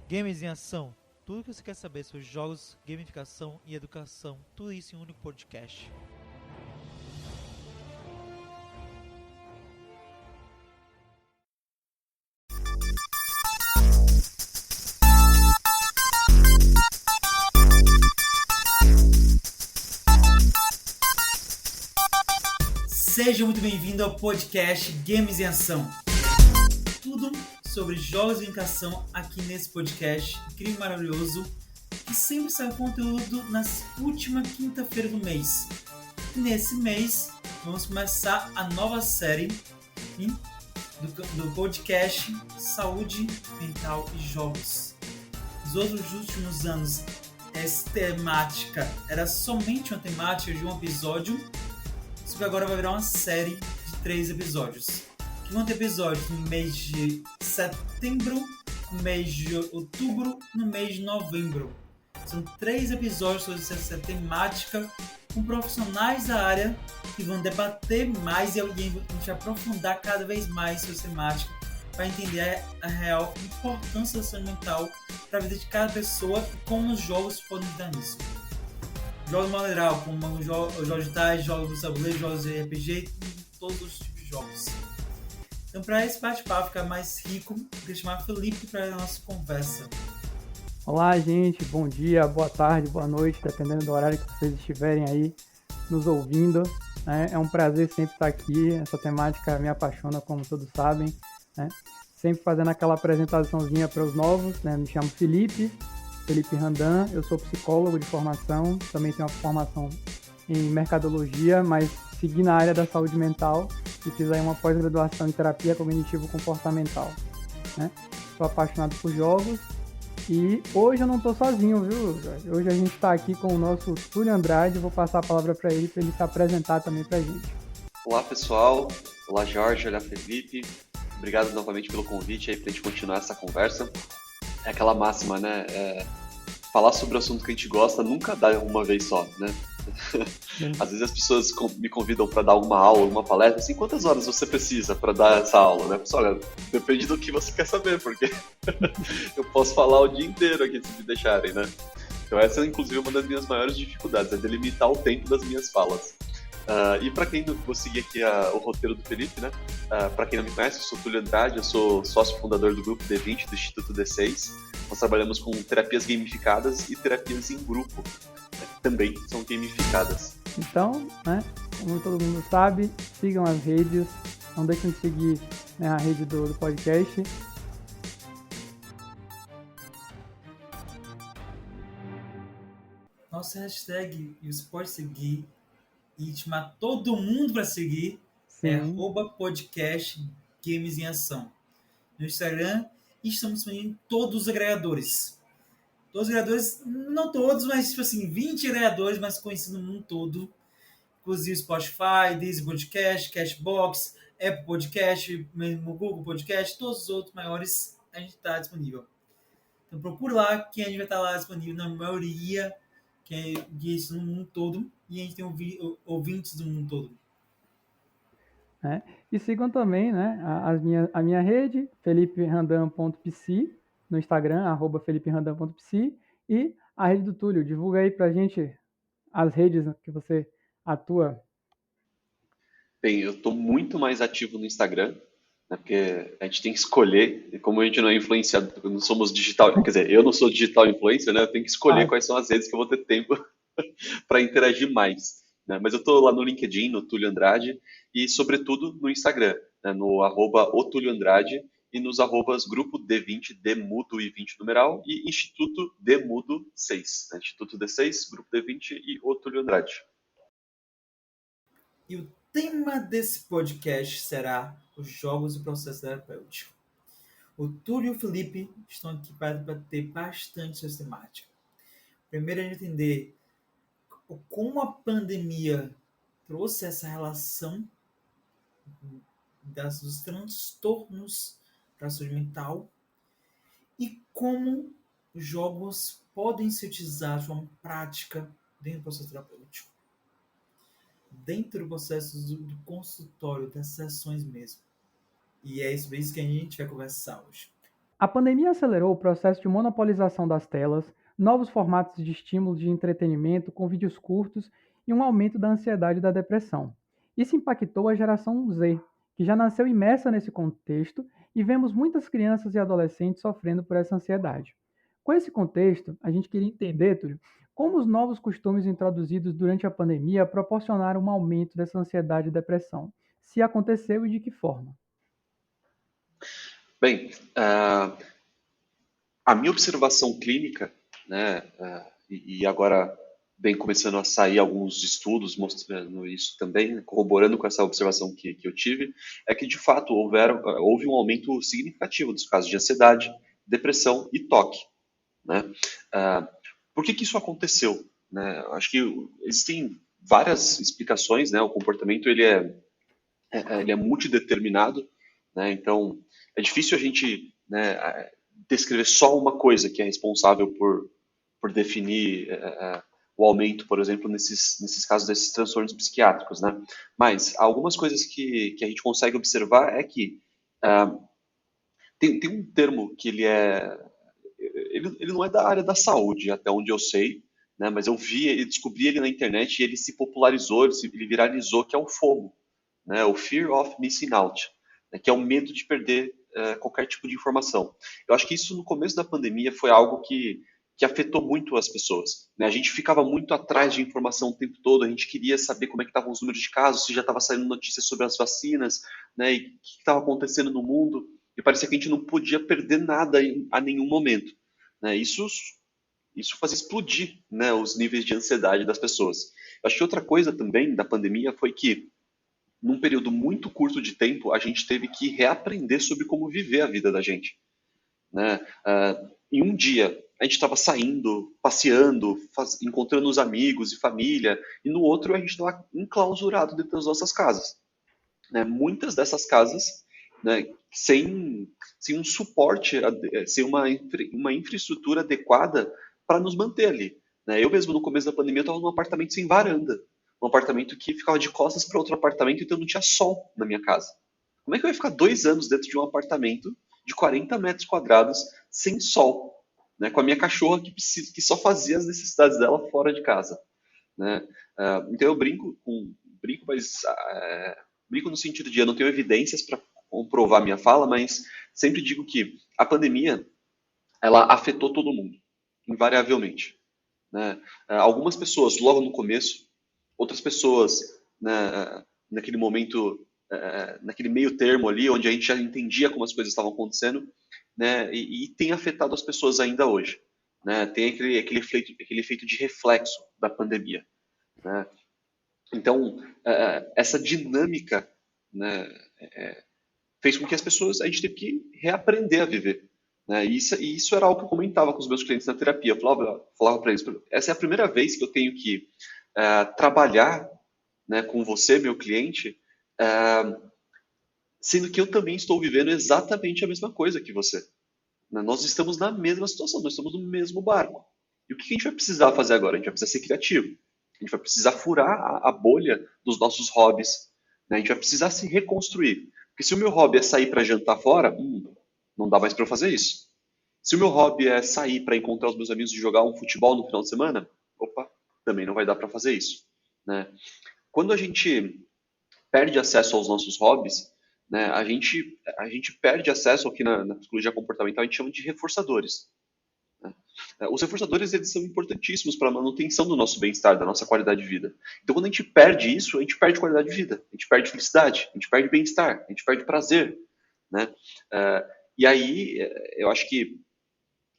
Games em Ação. Tudo o que você quer saber sobre jogos, gamificação e educação. Tudo isso em um único podcast. Seja muito bem-vindo ao podcast Games em Ação. Tudo sobre jogos e gamificação aqui nesse podcast incrível e maravilhoso, que sempre sai conteúdo na última quinta-feira do mês. E nesse mês vamos começar a nova série do podcast Saúde Mental e Jogos. Nos outros últimos anos, essa temática era somente uma temática de um episódio, só que agora vai virar uma série de 3 episódios. Que vão ter episódios no mês de setembro, no mês de outubro, no mês de novembro. São 3 episódios sobre essa temática com profissionais da área que vão debater mais e a gente vai aprofundar cada vez mais sobre essa temática para entender a real importância da saúde mental para a vida de cada pessoa e como os jogos podem ajudar nisso. Jogos de modo geral, como jogos digitais, jogos de tabuleiro, jogos de RPG, todos os tipos de jogos. Então, para esse bate-papo ficar mais rico, eu queria chamar Felipe para a nossa conversa. Olá, gente. Bom dia, boa tarde, boa noite, dependendo do horário que vocês estiverem aí nos ouvindo. É um prazer sempre estar aqui. Essa temática me apaixona, como todos sabem. Sempre fazendo aquela apresentaçãozinha para os novos. Me chamo Felipe Randan. Eu sou psicólogo de formação. Também tenho uma formação em mercadologia, mas segui na área da saúde mental e fiz aí uma pós-graduação em terapia cognitivo-comportamental. Sou apaixonado por jogos e hoje eu não estou sozinho, viu, Jorge? Hoje a gente está aqui com o nosso Túlio Andrade. Vou passar a palavra para ele se apresentar também para a gente. Olá, pessoal. Olá, Jorge. Olá, Felipe. Obrigado novamente pelo convite aí para a gente continuar essa conversa. É aquela máxima, né? Falar sobre o assunto que a gente gosta nunca dá uma vez só, né? Às vezes as pessoas me convidam para dar uma aula, uma palestra, assim, quantas horas você precisa para dar essa aula, né? Pessoal, olha, depende do que você quer saber, porque eu posso falar o dia inteiro aqui se me deixarem, né? Então essa é, inclusive, uma das minhas maiores dificuldades, é delimitar o tempo das minhas falas. E para quem não vou seguir aqui o roteiro do Felipe, né? Para quem não me conhece, eu sou Túlio Andrade, eu sou sócio fundador do grupo D20 do Instituto D6. Nós trabalhamos com terapias gamificadas e terapias em grupo, também são gamificadas. Então, como todo mundo sabe, sigam as redes, não deixem de seguir a rede do podcast. Nossa hashtag, e você pode seguir e chamar todo mundo para seguir. Sim. @podcast Games em Ação. No Instagram, e estamos disponíveis em todos os agregadores. Todos os agregadores, não todos, mas tipo assim, 20 agregadores mais conhecidos no mundo todo. Inclusive Spotify, Deezer Podcast, Cashbox, Apple Podcast, mesmo Google Podcast, todos os outros maiores a gente está disponível. Então procure lá que a gente vai estar lá disponível na maioria que é isso no mundo todo, e a gente tem ouvintes do mundo todo. E sigam também a minha rede, feliperandan.pc, no Instagram, @feliperandan.pc, e a rede do Túlio. Divulga aí pra gente as redes que você atua. Bem, eu estou muito mais ativo no Instagram, né, porque a gente tem que escolher, e como a gente não é influenciado, não somos digital, quer dizer, eu não sou digital influencer, né, eu tenho que escolher quais são as redes que eu vou ter tempo para interagir mais. Né? Mas eu estou lá no LinkedIn, no Túlio Andrade, e sobretudo no Instagram, né, no @otulioandrade e nos grupo D20, Demudo e 20 numeral, e Instituto Demudo 6, né? Instituto D6, grupo D20 e o Túlio Andrade. E o tema desse podcast será os jogos e o processo terapêutico. O Túlio e o Felipe estão aqui para debater bastante essa temática. Primeiro, a gente entender como a pandemia trouxe essa relação dos transtornos para a saúde mental e como os jogos podem ser utilizados de uma prática dentro do processo terapêutico, dentro do processo do consultório, das sessões mesmo. E é isso mesmo que a gente vai conversar hoje. A pandemia acelerou o processo de monopolização das telas, novos formatos de estímulos de entretenimento com vídeos curtos e um aumento da ansiedade e da depressão. Isso impactou a geração Z, que já nasceu imersa nesse contexto, e vemos muitas crianças e adolescentes sofrendo por essa ansiedade. Com esse contexto, a gente queria entender, Túlio, como os novos costumes introduzidos durante a pandemia proporcionaram um aumento dessa ansiedade e depressão, se aconteceu e de que forma. Bem, a minha observação clínica, né, e agora vem começando a sair alguns estudos mostrando isso também, né, corroborando com essa observação que eu tive, é que de fato houve um aumento significativo dos casos de ansiedade, depressão e toque, né? Por que isso aconteceu? Né? Acho que existem várias explicações, né? O comportamento ele é multideterminado, né? Então é difícil a gente, né, descrever só uma coisa que é responsável por definir o aumento, por exemplo, nesses casos desses transtornos psiquiátricos, né? Mas algumas coisas que a gente consegue observar é que tem um termo que ele não é da área da saúde, até onde eu sei, né? Mas eu descobri ele na internet e ele se popularizou, ele viralizou, que é o FOMO, né? O Fear of Missing Out, né? Que é o medo de perder qualquer tipo de informação. Eu acho que isso no começo da pandemia foi algo que afetou muito as pessoas, né? A gente ficava muito atrás de informação o tempo todo, a gente queria saber como é que estavam os números de casos, se já estava saindo notícias sobre as vacinas, né? E o que estava acontecendo no mundo, e parecia que a gente não podia perder nada a nenhum momento, né? Isso faz explodir, né, os níveis de ansiedade das pessoas. Eu acho que outra coisa também da pandemia foi que, num período muito curto de tempo, a gente teve que reaprender sobre como viver a vida da gente, né? Em um dia, a gente estava saindo, passeando, encontrando os amigos e família, e no outro a gente estava enclausurado dentro das nossas casas, né? Muitas dessas casas, né, sem um suporte, sem uma infraestrutura adequada para nos manter ali, né? Eu mesmo, no começo da pandemia, estava num apartamento sem varanda, um apartamento que ficava de costas para outro apartamento, então não tinha sol na minha casa. Como é que eu ia ficar 2 anos dentro de um apartamento de 40 metros quadrados sem sol, né? Com a minha cachorra que só fazia as necessidades dela fora de casa, né? Então eu brinco, mas brinco no sentido de eu não tenho evidências para comprovar minha fala, mas sempre digo que a pandemia ela afetou todo mundo, invariavelmente, né? Algumas pessoas logo no começo, outras pessoas, né, naquele momento, naquele meio termo ali, onde a gente já entendia como as coisas estavam acontecendo, né, e tem afetado as pessoas ainda hoje, né? Tem aquele efeito de reflexo da pandemia, né? Então, essa dinâmica, né, fez com que a gente teve que reaprender a viver, né? E isso era algo que eu comentava com os meus clientes na terapia. Eu falava para eles, essa é a primeira vez que eu tenho que trabalhar, né, com você, meu cliente, sendo que eu também estou vivendo exatamente a mesma coisa que você, né? Nós estamos na mesma situação, nós estamos no mesmo barco. E o que a gente vai precisar fazer agora? A gente vai precisar ser criativo. A gente vai precisar furar a bolha dos nossos hobbies, né? A gente vai precisar se reconstruir. Porque se o meu hobby é sair para jantar fora, não dá mais para eu fazer isso. Se o meu hobby é sair para encontrar os meus amigos e jogar um futebol no final de semana, opa, também não vai dar para fazer isso, né? Quando a gente perde acesso aos nossos hobbies, né, a gente perde acesso ao que na psicologia comportamental a gente chama de reforçadores, né? Os reforçadores eles são importantíssimos para a manutenção do nosso bem-estar, da nossa qualidade de vida. Então, quando a gente perde isso, a gente perde qualidade de vida, a gente perde felicidade, a gente perde bem-estar, a gente perde prazer, né? E aí, eu acho que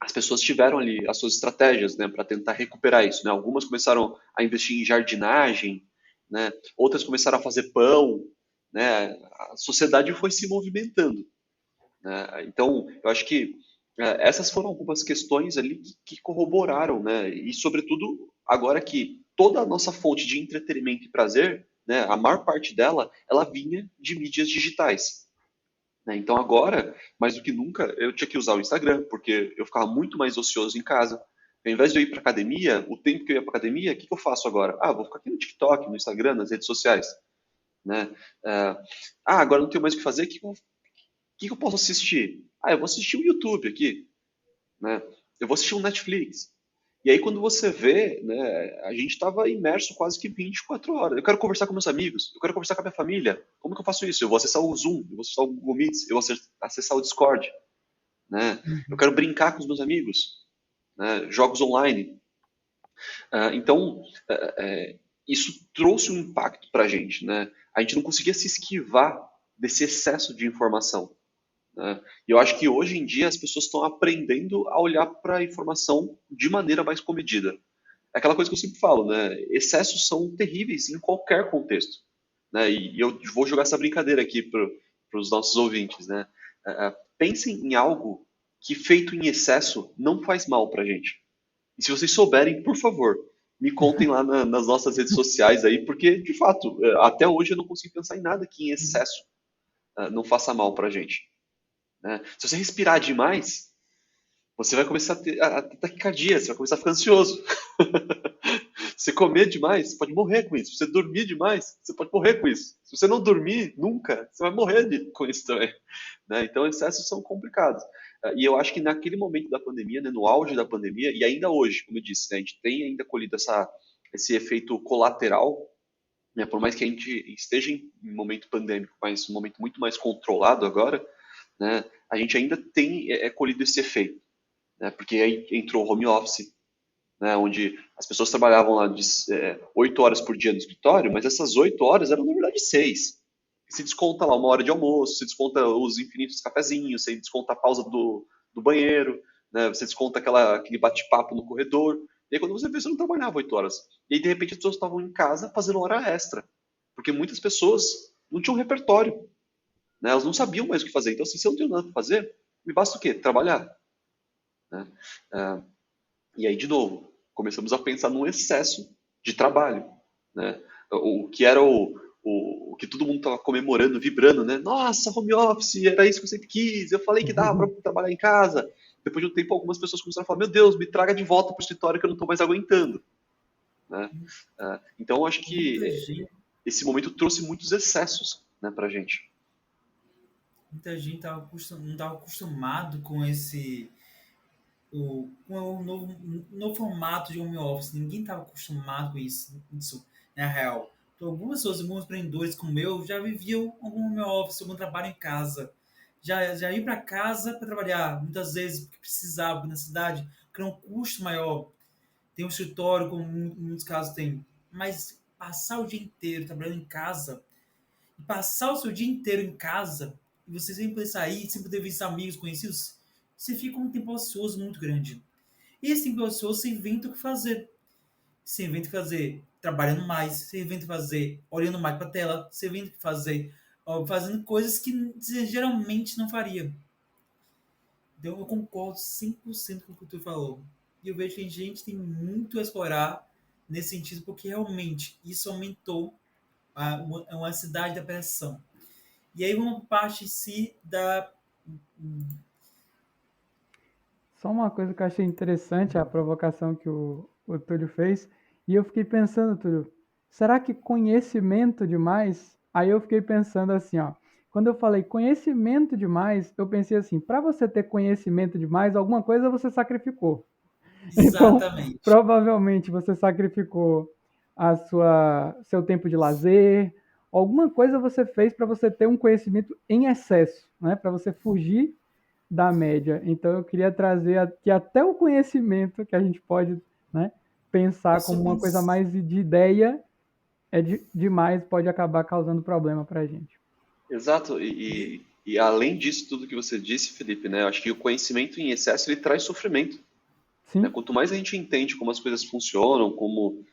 as pessoas tiveram ali as suas estratégias, né, para tentar recuperar isso, né? Algumas começaram a investir em jardinagem, né? Outras começaram a fazer pão, né? A sociedade foi se movimentando, né? Então, eu acho que essas foram algumas questões ali que corroboraram, né? E, sobretudo, agora que toda a nossa fonte de entretenimento e prazer, né, a maior parte dela, ela vinha de mídias digitais, né? Então, agora, mais do que nunca, eu tinha que usar o Instagram, porque eu ficava muito mais ocioso em casa, Ao invés de eu ir para academia, o tempo que eu ia para academia, o que eu faço agora? Vou ficar aqui no TikTok, no Instagram, nas redes sociais, né? Agora não tenho mais o que fazer, o que eu posso assistir? Eu vou assistir o YouTube aqui, né? Eu vou assistir um Netflix. E aí quando você vê, né, a gente estava imerso quase que 24 horas. Eu quero conversar com meus amigos, eu quero conversar com a minha família. Como que eu faço isso? Eu vou acessar o Zoom, eu vou acessar o Google Meets, eu vou acessar o Discord, né? Eu Uhum. quero brincar com os meus amigos, né? Jogos online. Então, isso trouxe um impacto para a gente, né? A gente não conseguia se esquivar desse excesso de informação, né? E eu acho que hoje em dia as pessoas estão aprendendo a olhar para a informação de maneira mais comedida. É aquela coisa que eu sempre falo, né? Excessos são terríveis em qualquer contexto, né? E eu vou jogar essa brincadeira aqui para os nossos ouvintes, né? Pensem em algo que feito em excesso não faz mal para a gente. E se vocês souberem, por favor, me contem lá nas nossas redes sociais aí, porque, de fato, até hoje eu não consigo pensar em nada que em excesso não faça mal para a gente, né? Se você respirar demais, você vai começar a ter taquicardia, você vai começar a ficar ansioso. Se você comer demais, você pode morrer com isso. Se você dormir demais, você pode morrer com isso. Se você não dormir nunca, você vai morrer com isso também, né? Então, excessos são complicados. E eu acho que naquele momento da pandemia, né, no auge da pandemia, e ainda hoje, como eu disse, né, a gente tem ainda colhido esse efeito colateral, né, por mais que a gente esteja em um momento pandêmico, mas um momento muito mais controlado agora, né, a gente ainda tem colhido esse efeito, né, porque aí entrou o home office, né, onde as pessoas trabalhavam lá de 8 horas por dia no escritório, mas essas 8 horas eram, na verdade, 6. Se desconta lá uma hora de almoço, você desconta os infinitos cafezinhos, você desconta a pausa do banheiro, né, você desconta aquele bate-papo no corredor. E aí, quando você vê, você não trabalhava 8 horas. E aí, de repente, as pessoas estavam em casa fazendo hora extra. Porque muitas pessoas não tinham repertório, né, elas não sabiam mais o que fazer. Então, assim, se eu não tenho nada para fazer, me basta o quê? Trabalhar, né? E aí, de novo, começamos a pensar num excesso de trabalho, né? O que era o que todo mundo estava comemorando, vibrando, né? Nossa, home office, era isso que eu sempre quis, eu falei que dava para trabalhar em casa. Depois de um tempo, algumas pessoas começaram a falar, meu Deus, me traga de volta para o escritório que eu não estou mais aguentando, né? Então, eu acho que Muita gente, esse momento trouxe muitos excessos, né, para a gente. muita gente não estava acostumado com com o novo formato de home office. Ninguém estava acostumado com isso, na real. Então, algumas pessoas, alguns empreendedores como eu, já viviam algum home office, algum trabalho em casa. Já iam para casa para trabalhar, muitas vezes porque precisava, na cidade, porque era um custo maior. Tem um escritório, como em muitos casos tem. Mas passar o dia inteiro trabalhando em casa, e passar o seu dia inteiro em casa, e você sempre poder sair, sempre poder visitar amigos, conhecidos, você fica um tempo ocioso muito grande. E esse tempo ocioso você inventa o que fazer. Você inventa o que fazer trabalhando mais, você inventa o que fazer olhando mais para a tela, você inventa o que fazer fazendo coisas que você geralmente não faria. Então eu concordo 100% com o que tu falou. E eu vejo que a gente tem muito a explorar nesse sentido, porque realmente isso aumentou uma cidade da pressão. E aí uma parte em si da. Só uma coisa que eu achei interessante, a provocação que o Túlio fez, e eu fiquei pensando, Túlio, será que conhecimento demais? Aí eu fiquei pensando assim, ó, quando eu falei conhecimento demais, eu pensei assim, para você ter conhecimento demais, alguma coisa você sacrificou. Então, Exatamente. provavelmente você sacrificou seu tempo de lazer, alguma coisa você fez para você ter um conhecimento em excesso, né? Para você fugir da média. Então eu queria trazer que até o conhecimento que a gente pode, né, Eu pensar só como uma coisa penso. mais de ideia demais, pode acabar causando problema para a gente. Exato, e além disso tudo que você disse, Felipe, né, eu acho que o conhecimento em excesso ele traz sofrimento, né? Sim, Quanto mais a gente entende como as coisas funcionam, como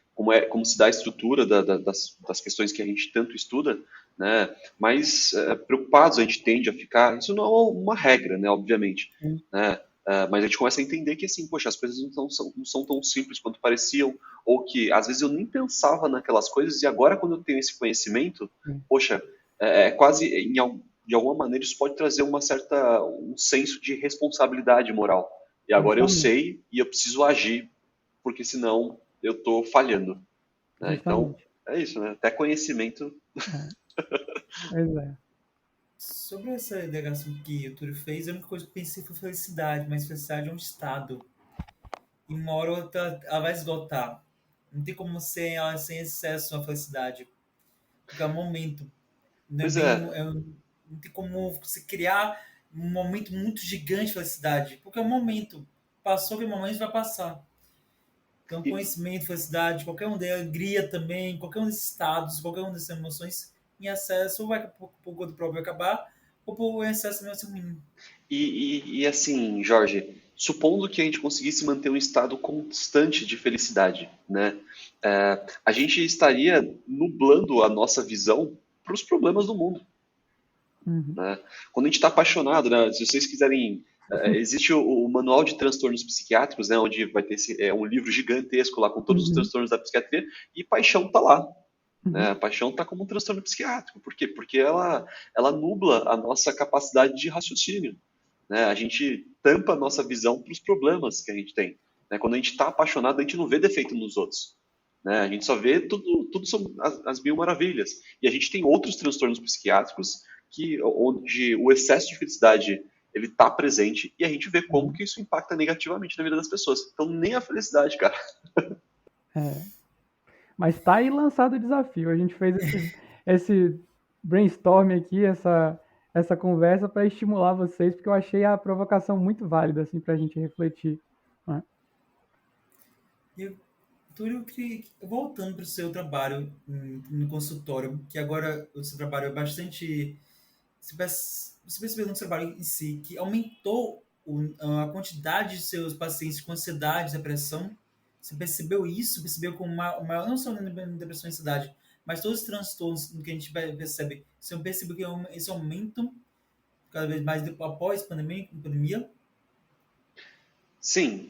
se dá a estrutura das questões que a gente tanto estuda, né, mais preocupados a gente tende a ficar. Isso não é uma regra, né, obviamente, sim. né, mas a gente começa a entender que assim, poxa, as coisas não são tão simples quanto pareciam, ou que às vezes eu nem pensava naquelas coisas e agora quando eu tenho esse conhecimento, Sim. poxa, é quase de alguma maneira isso pode trazer um senso de responsabilidade moral. E agora eu Justamente. sei e eu preciso agir, porque senão eu estou falhando, né? Então, Justamente. é isso, né? Até conhecimento. É, pois é. Sobre essa indagação que o Túlio fez, a única coisa que eu pensei foi felicidade, mas felicidade é um estado. E uma hora ou outra ela vai esgotar. Não tem como ser ela sem excesso a felicidade. Porque é um momento. Não é Pois bem é, não tem como você criar um momento muito gigante de felicidade. Porque é um momento. Passou aquele momento vai passar. Então, e, conhecimento, felicidade, qualquer um deles, alegria também, qualquer um desses estados, qualquer um dessas emoções, em excesso, ou vai por conta própria acabar, ou por excesso mesmo ser ruim. e assim, Jorge, supondo que a gente conseguisse manter um estado constante de felicidade, né? A gente estaria nublando a nossa visão para os problemas do mundo, Uhum. né? Quando a gente está apaixonado, né? Se vocês quiserem, existe o Manual de Transtornos Psiquiátricos, né? Onde vai ter um livro gigantesco lá com todos os Uhum. transtornos da psiquiatria e paixão está lá, né? Uhum. A paixão está como um transtorno psiquiátrico. Por quê? Porque ela nubla a nossa capacidade de raciocínio, né? A gente tampa a nossa visão para os problemas que a gente tem, né? Quando a gente está apaixonado, a gente não vê defeito nos outros, né? A gente só vê tudo são as mil maravilhas. E a gente tem outros transtornos psiquiátricos onde o excesso de felicidade ele está presente e a gente vê como Uhum. que isso impacta negativamente na vida das pessoas. Então nem a felicidade, cara. É. Mas tá aí lançado o desafio. A gente fez esse brainstorm aqui, essa conversa para estimular vocês, porque eu achei a provocação muito válida assim, para a gente refletir. Né? E, Túlio, voltando para o seu trabalho no consultório, que agora o seu trabalho é bastante. Você percebeu no seu trabalho em si que aumentou a quantidade de seus pacientes com ansiedade, depressão? Você percebeu isso? Percebeu como não só na depressão e ansiedade, mas todos os transtornos que a gente percebe. Você percebeu que esse aumento cada vez mais após pandemia? Sim,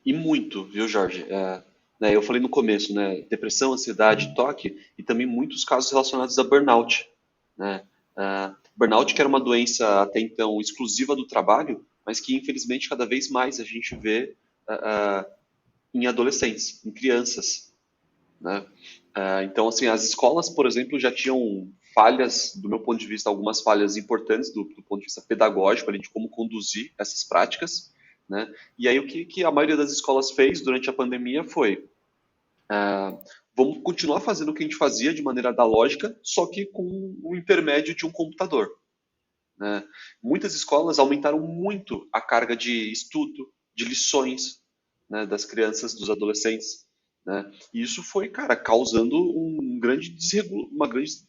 e muito, viu, Jorge? Né, eu falei no começo, né? Depressão, ansiedade, toque e também muitos casos relacionados a burnout, né? Burnout que era uma doença até então exclusiva do trabalho, mas que infelizmente cada vez mais a gente vê ah, em adolescentes, em crianças, né? Então, assim, as escolas, por exemplo, já tinham falhas, do meu ponto de vista, algumas falhas importantes do ponto de vista pedagógico, ali, de como conduzir essas práticas, né? E aí o que a maioria das escolas fez durante a pandemia foi vamos continuar fazendo o que a gente fazia de maneira da lógica, só que com o intermédio de um computador, né? Muitas escolas aumentaram muito a carga de estudo, de lições, né, das crianças, dos adolescentes, né? E isso foi, cara, causando uma grande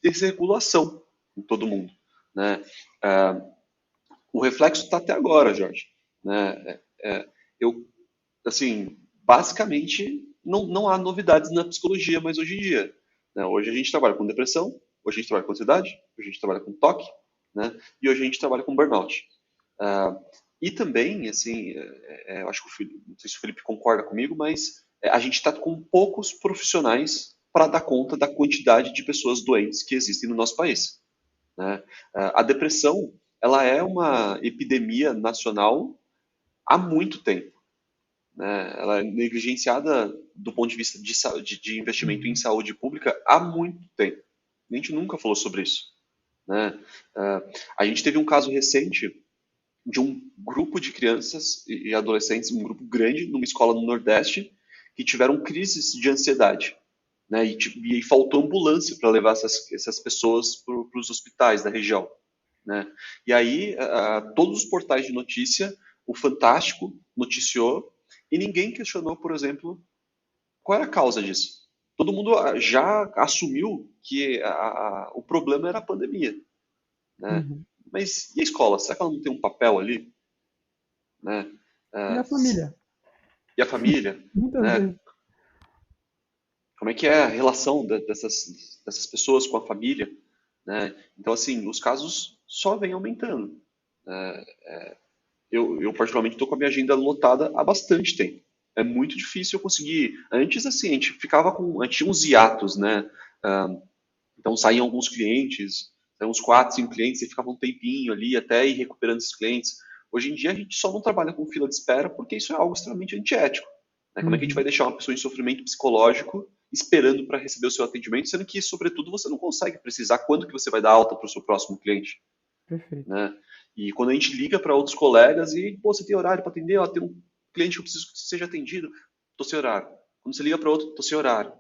desregulação em todo mundo, né? O reflexo está até agora, Jorge, né? Eu, assim, basicamente não há novidades na psicologia mais hoje em dia, né? Hoje a gente trabalha com depressão, hoje a gente trabalha com ansiedade, hoje a gente trabalha com toque, né? E hoje a gente trabalha com burnout. Uh, e também, assim, eu acho que não sei se o Felipe concorda comigo, mas a gente está com poucos profissionais para dar conta da quantidade de pessoas doentes que existem no nosso país, né? A depressão, ela é uma epidemia nacional há muito tempo, né? Ela é negligenciada do ponto de vista de investimento em Uhum. saúde pública há muito tempo. A gente nunca falou sobre isso, né? A gente teve um caso recente de um grupo de crianças e adolescentes, um grupo grande, numa escola no Nordeste, que tiveram crises de ansiedade, né? E faltou ambulância para levar essas pessoas para os hospitais da região, né? E aí, todos os portais de notícia, o Fantástico noticiou, e ninguém questionou, por exemplo, qual era a causa disso. Todo mundo já assumiu que o problema era a pandemia, né? Uhum. Mas e a escola? Será que ela não tem um papel ali, né? E Ah, a família? e a família, Muitas né? vezes. Como é que é a relação dessas pessoas com a família, né? Então, assim, os casos só vêm aumentando. Eu particularmente, estou com a minha agenda lotada há bastante tempo. É muito difícil eu conseguir. Antes, assim, a gente tinha uns hiatos, né? Ah, então, saíam alguns clientes, saíam uns 4, 5 clientes e ficava um tempinho ali até ir recuperando esses clientes. Hoje em dia, a gente só não trabalha com fila de espera porque isso é algo extremamente antiético, Né? Como é que a gente vai deixar uma pessoa em sofrimento psicológico esperando para receber o seu atendimento, sendo que, sobretudo, você não consegue precisar quando que você vai dar alta para o seu próximo cliente, Perfeito. né? E quando a gente liga para outros colegas e, pô, você tem horário para atender? Ó, tem um cliente que eu preciso que seja atendido, tô sem horário. Quando você liga para outro, tô sem horário.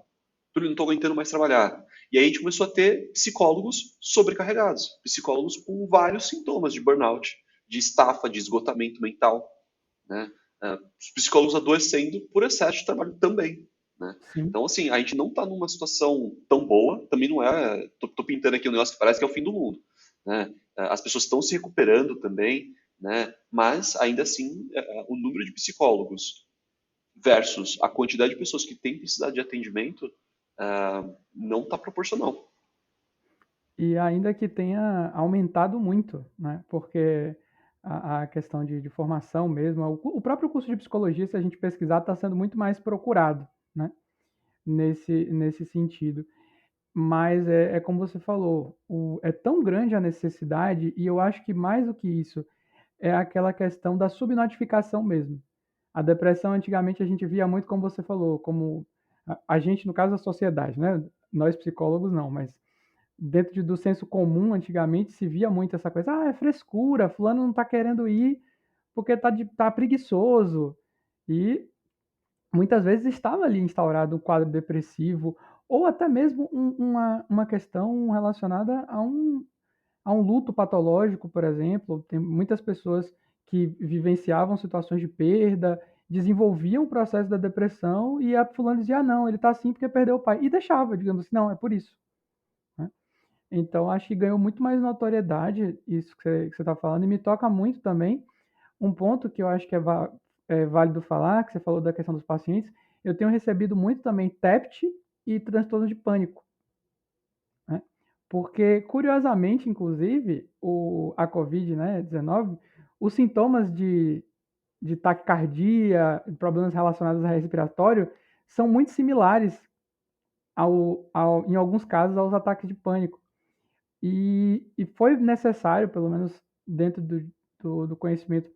Túlio, não tô aguentando mais trabalhar. E aí a gente começou a ter psicólogos sobrecarregados, psicólogos com vários sintomas de burnout, de estafa, de esgotamento mental, né? Os psicólogos adoecendo por excesso de trabalho também, né? Sim. Então, assim, a gente não está numa situação tão boa, também não é, tô pintando aqui um negócio que parece que é o fim do mundo, né? As pessoas estão se recuperando também, né? Mas, ainda assim, o número de psicólogos versus a quantidade de pessoas que têm necessidade de atendimento não está proporcional. E ainda que tenha aumentado muito, né? Porque a questão de formação mesmo, o próprio curso de psicologia, se a gente pesquisar, está sendo muito mais procurado, né? Nesse sentido. Mas é como você falou, é tão grande a necessidade, e eu acho que mais do que isso, é aquela questão da subnotificação mesmo. A depressão, antigamente, a gente via muito, como você falou, como a gente, no caso, a sociedade, né? Nós psicólogos não, mas dentro do senso comum, antigamente, se via muito essa coisa, é frescura, fulano não está querendo ir porque tá preguiçoso. E muitas vezes estava ali instaurado um quadro depressivo, ou até mesmo uma questão relacionada a um luto patológico, por exemplo. Tem muitas pessoas que vivenciavam situações de perda, desenvolviam o processo da depressão e a fulano dizia, não, ele está assim porque perdeu o pai. E deixava, digamos assim, não, é por isso. Né? Então, acho que ganhou muito mais notoriedade isso que você está falando, e me toca muito também um ponto que eu acho que é válido falar, que você falou da questão dos pacientes. Eu tenho recebido muito também TEPT e transtorno de pânico, né? Porque, curiosamente, inclusive, a Covid, né, 19, os sintomas de taquicardia, problemas relacionados a respiratório, são muito similares, em alguns casos, aos ataques de pânico. E foi necessário, pelo menos dentro do conhecimento,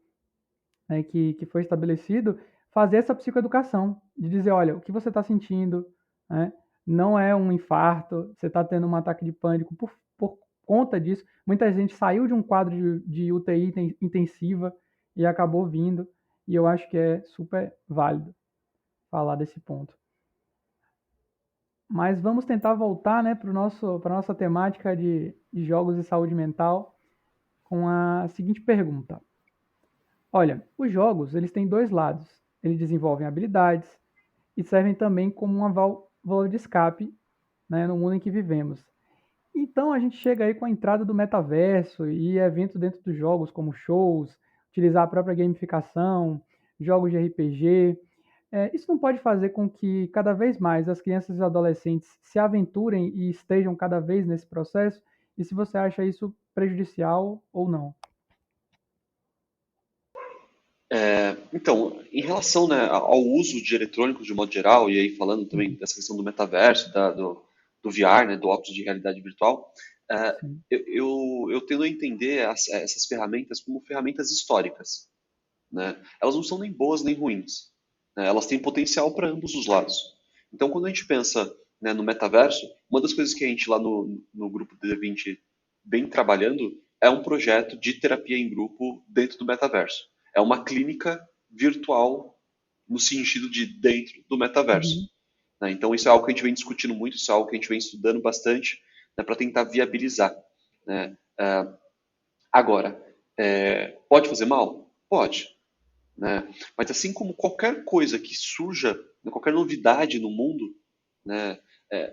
né, que foi estabelecido, fazer essa psicoeducação, de dizer, olha, o que você está sentindo, né, não é um infarto, você está tendo um ataque de pânico por conta disso. Muita gente saiu de um quadro de UTI intensiva e acabou vindo, e eu acho que é super válido falar desse ponto. Mas vamos tentar voltar, né, para a nossa temática de jogos e saúde mental com a seguinte pergunta. Olha, os jogos, eles têm dois lados. Eles desenvolvem habilidades e servem também como uma válvula de escape, né, no mundo em que vivemos. Então a gente chega aí com a entrada do metaverso e eventos dentro dos jogos, como shows, utilizar a própria gamificação, jogos de RPG. Isso não pode fazer com que cada vez mais as crianças e os adolescentes se aventurem e estejam cada vez nesse processo? E se você acha isso prejudicial ou não? Então, em relação, né, ao uso de eletrônicos de modo geral, e aí falando também dessa questão do metaverso, do VR, né, do óculos de realidade virtual, Sim. eu tendo a entender essas ferramentas como ferramentas históricas, né? Elas não são nem boas nem ruins, né? Elas têm potencial para ambos os lados. Então, quando a gente pensa, né, no metaverso, uma das coisas que a gente lá no grupo D20 vem trabalhando é um projeto de terapia em grupo dentro do metaverso. É uma clínica virtual no sentido de dentro do metaverso, Uhum. né? Então, isso é algo que a gente vem discutindo muito, isso é algo que a gente vem estudando bastante, né, para tentar viabilizar, né? Agora, pode fazer mal? Pode, né? Mas assim como qualquer coisa que surja, né, qualquer novidade no mundo, né,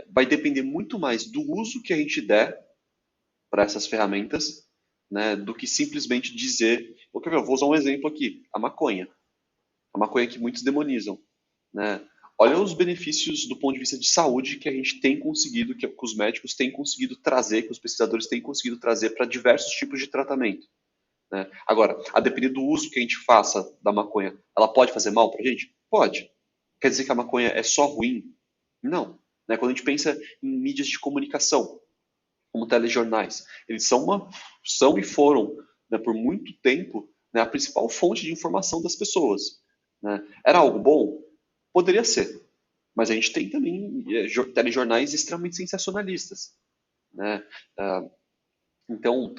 vai depender muito mais do uso que a gente der para essas ferramentas, né, do que simplesmente dizer, eu vou usar um exemplo aqui, a maconha que muitos demonizam, né? Olha os benefícios do ponto de vista de saúde que a gente tem conseguido, que os médicos têm conseguido trazer, que os pesquisadores têm conseguido trazer para diversos tipos de tratamento, né? Agora, a depender do uso que a gente faça da maconha, ela pode fazer mal para a gente? Pode. Quer dizer que a maconha é só ruim? Não. Né? Quando a gente pensa em mídias de comunicação, como telejornais, eles são e foram, né, por muito tempo, né, a principal fonte de informação das pessoas, né? Era algo bom? Poderia ser, mas a gente tem também telejornais extremamente sensacionalistas, né? Ah, então,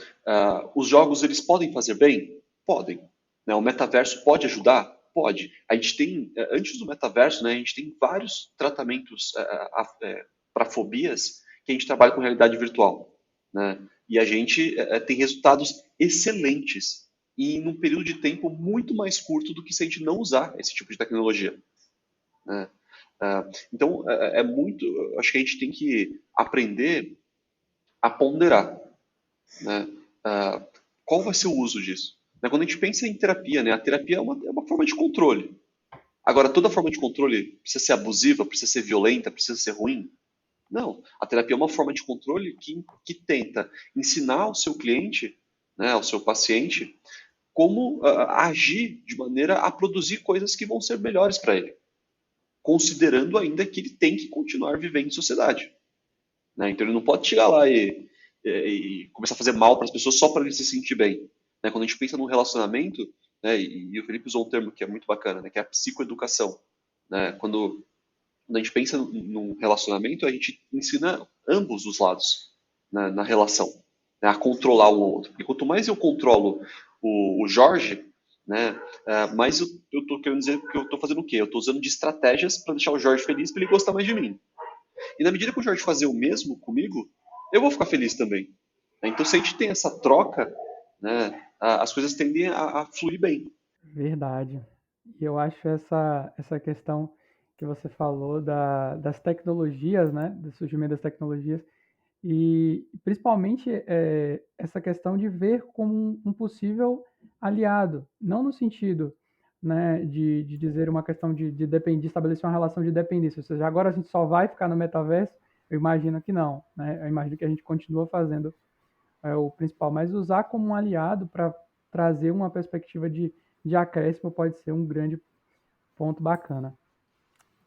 os jogos eles podem fazer bem? Podem. Né? O metaverso pode ajudar? Pode. A gente tem, antes do metaverso, né, a gente tem vários tratamentos para fobias que a gente trabalha com realidade virtual. Né? E a gente tem resultados excelentes e num período de tempo muito mais curto do que se a gente não usar esse tipo de tecnologia. Né? Então, muito. Acho que a gente tem que aprender a ponderar. Né? Qual vai ser o uso disso? Né? Quando a gente pensa em terapia, né, a terapia é uma forma de controle. Agora, toda forma de controle precisa ser abusiva, precisa ser violenta, precisa ser ruim? Não. A terapia é uma forma de controle que tenta ensinar ao seu cliente, né, ao seu paciente, como agir de maneira a produzir coisas que vão ser melhores para ele, considerando ainda que ele tem que continuar vivendo em sociedade. Né? Então ele não pode chegar lá e começar a fazer mal para as pessoas só para ele se sentir bem. Né? Quando a gente pensa num relacionamento, né, e o Felipe usou um termo que é muito bacana, né, que é a psicoeducação. Né? Quando a gente pensa num relacionamento, a gente ensina ambos os lados, né, na relação, né, a controlar um outro. E quanto mais eu controlo o Jorge, né, mais eu estou querendo dizer que eu estou fazendo o quê? Eu estou usando de estratégias para deixar o Jorge feliz, para ele gostar mais de mim. E na medida que o Jorge fazer o mesmo comigo, eu vou ficar feliz também. Então, se a gente tem essa troca, né, as coisas tendem a fluir bem. Verdade. E eu acho essa questão que você falou das tecnologias, né, do surgimento das tecnologias, e principalmente essa questão de ver como um possível aliado, não no sentido, né, de dizer uma questão de depender, estabelecer uma relação de dependência, ou seja, agora a gente só vai ficar no metaverso, eu imagino que não, né, eu imagino que a gente continua fazendo o principal, mas usar como um aliado para trazer uma perspectiva de acréscimo pode ser um grande ponto bacana.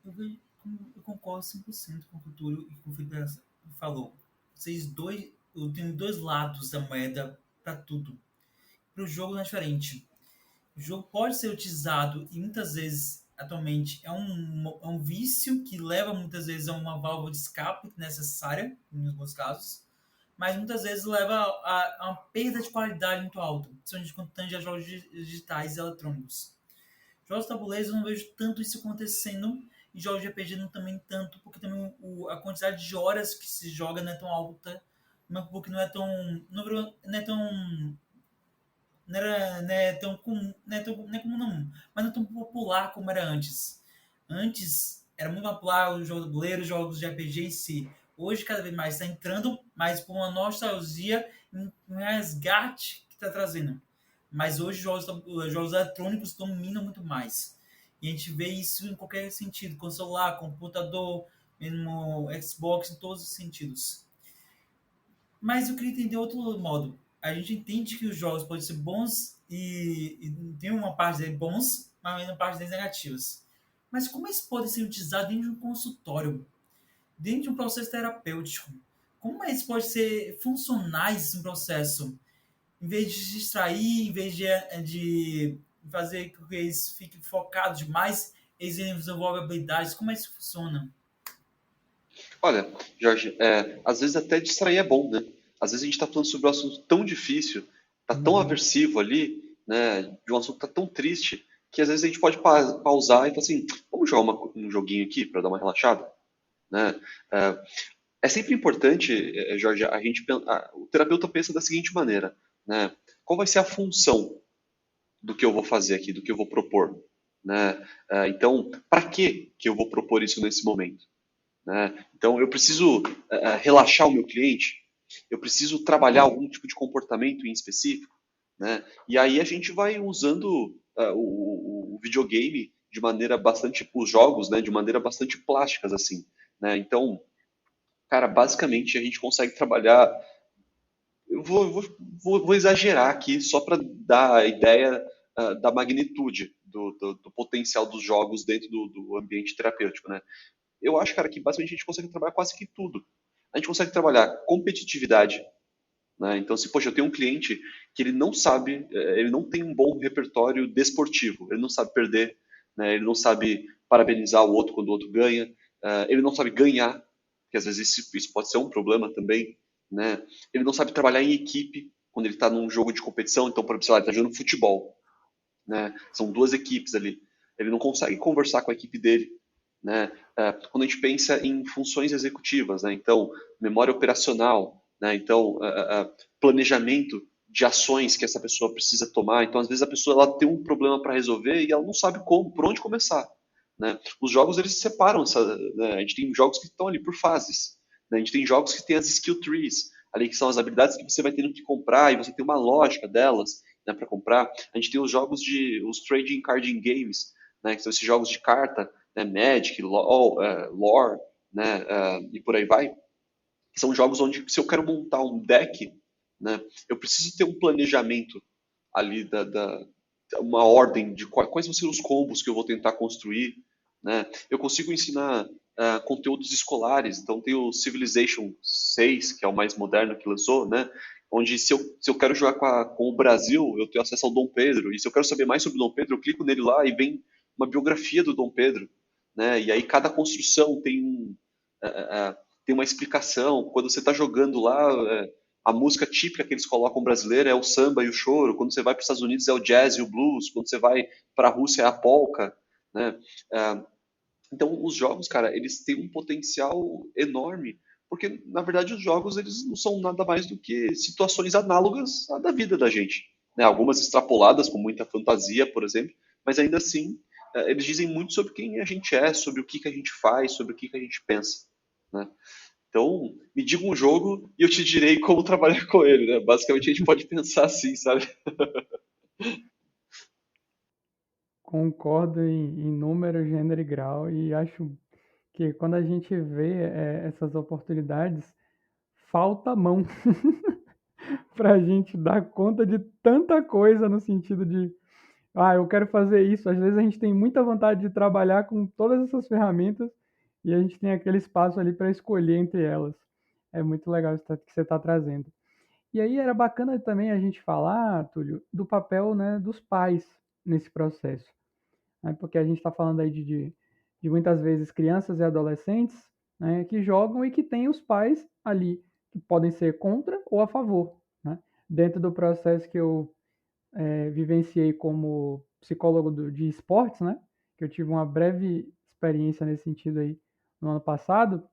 Eu concordo 100% com o que o Túlio e com o Felipe falou. Eu tenho dois lados da moeda para tudo. Para o jogo não é diferente. O jogo pode ser utilizado e muitas vezes, atualmente, é um vício que leva muitas vezes a uma válvula de escape necessária, em alguns casos, mas muitas vezes leva a uma perda de qualidade muito alta, principalmente quando tange a jogos digitais e eletrônicos. Jogos de tabuleiros eu não vejo tanto isso acontecendo, e jogos de RPG não também tanto, porque também a quantidade de horas que se joga não é tão alta, porque não é tão. Não é tão. Não é tão comum, não é comum não, mas não é tão popular como era antes. Antes era muito popular os jogos de tabuleiro, os jogos de RPG em si. Hoje cada vez mais está entrando, mais por uma nostalgia, um resgate que está trazendo. Mas hoje jogos eletrônicos dominam muito mais. E a gente vê isso em qualquer sentido, com celular, computador, mesmo Xbox, em todos os sentidos. Mas eu queria entender outro modo. A gente entende que os jogos podem ser bons e tem uma parte deles bons, mas uma parte deles negativas. Mas como eles podem ser utilizados dentro de um consultório, dentro de um processo terapêutico? Como eles podem ser funcionais nesse processo? Em vez de distrair, em vez de fazer com que eles fiquem focados demais, eles desenvolvem habilidades. Como é que isso funciona? Olha, Jorge, às vezes até distrair é bom, né? Às vezes a gente está falando sobre um assunto tão difícil, tá tão aversivo ali, né? De um assunto que tá tão triste, que às vezes a gente pode pausar e falar assim, vamos jogar um joguinho aqui para dar uma relaxada, né? É sempre importante, Jorge, o terapeuta pensa da seguinte maneira, né? Qual vai ser a função do que eu vou fazer aqui, do que eu vou propor, né? Então, para que eu vou propor isso nesse momento? Né? Então, eu preciso relaxar o meu cliente, eu preciso trabalhar algum tipo de comportamento em específico, né? E aí a gente vai usando o videogame de maneira bastante, os jogos, né, de maneira bastante plásticas, assim, né? Então, cara, basicamente a gente consegue trabalhar. Eu vou exagerar aqui só para dar a ideia da magnitude do potencial dos jogos dentro do ambiente terapêutico, né? Eu acho, cara, que basicamente a gente consegue trabalhar quase que tudo. A gente consegue trabalhar competitividade, né? Então, se, poxa, eu tenho um cliente que ele não sabe, ele não tem um bom repertório desportivo, ele não sabe perder, né? Ele não sabe parabenizar o outro quando o outro ganha, ele não sabe ganhar, que às vezes isso pode ser um problema também, né? Ele não sabe trabalhar em equipe quando ele está num jogo de competição, então, por exemplo, sei lá, ele está jogando futebol, né? São duas equipes ali. Ele não consegue conversar com a equipe dele, né? Quando a gente pensa em funções executivas, né? Então, memória operacional, né? Então, planejamento de ações que essa pessoa precisa tomar. Então, às vezes a pessoa ela tem um problema para resolver e ela não sabe como, por onde começar, né? Os jogos eles se separam, né? A gente tem jogos que estão ali por fases, né? A gente tem jogos que tem as skill trees, ali que são as habilidades que você vai tendo que comprar e você tem uma lógica delas, né, para comprar. A gente tem os jogos os trading card games, né, que são esses jogos de carta, né, Magic, Lore, né, e por aí vai. São jogos onde, se eu quero montar um deck, né, eu preciso ter um planejamento ali uma ordem de quais vão ser os combos que eu vou tentar construir, né? Eu consigo ensinar conteúdos escolares, então tem o Civilization 6, que é o mais moderno que lançou, né? Onde se eu quero jogar com o Brasil, eu tenho acesso ao Dom Pedro, e se eu quero saber mais sobre o Dom Pedro, eu clico nele lá e vem uma biografia do Dom Pedro, né? E aí cada construção tem uma explicação. Quando você está jogando lá, a música típica que eles colocam brasileira é o samba e o choro. Quando você vai para os Estados Unidos é o jazz e o blues. Quando você vai para a Rússia é a polca, né? Então, os jogos, cara, eles têm um potencial enorme, porque, na verdade, os jogos, eles não são nada mais do que situações análogas à da vida da gente, né? Algumas extrapoladas, com muita fantasia, por exemplo, mas ainda assim, eles dizem muito sobre quem a gente é, sobre o que a gente faz, sobre o que a gente pensa, né? Então, me diga um jogo e eu te direi como trabalhar com ele, né? Basicamente, a gente pode pensar assim, sabe? Concordo em número, gênero e grau, e acho que quando a gente vê essas oportunidades, falta mão para a gente dar conta de tanta coisa no sentido de, eu quero fazer isso. Às vezes a gente tem muita vontade de trabalhar com todas essas ferramentas e a gente tem aquele espaço ali para escolher entre elas. É muito legal isso que você está trazendo. E aí era bacana também a gente falar, Túlio, do papel, né, dos pais nesse processo, né? Porque a gente está falando aí de muitas vezes crianças e adolescentes, né, que jogam e que têm os pais ali, que podem ser contra ou a favor, né? Dentro do processo que eu vivenciei como psicólogo de esportes, né? Que eu tive uma breve experiência nesse sentido aí no ano passado.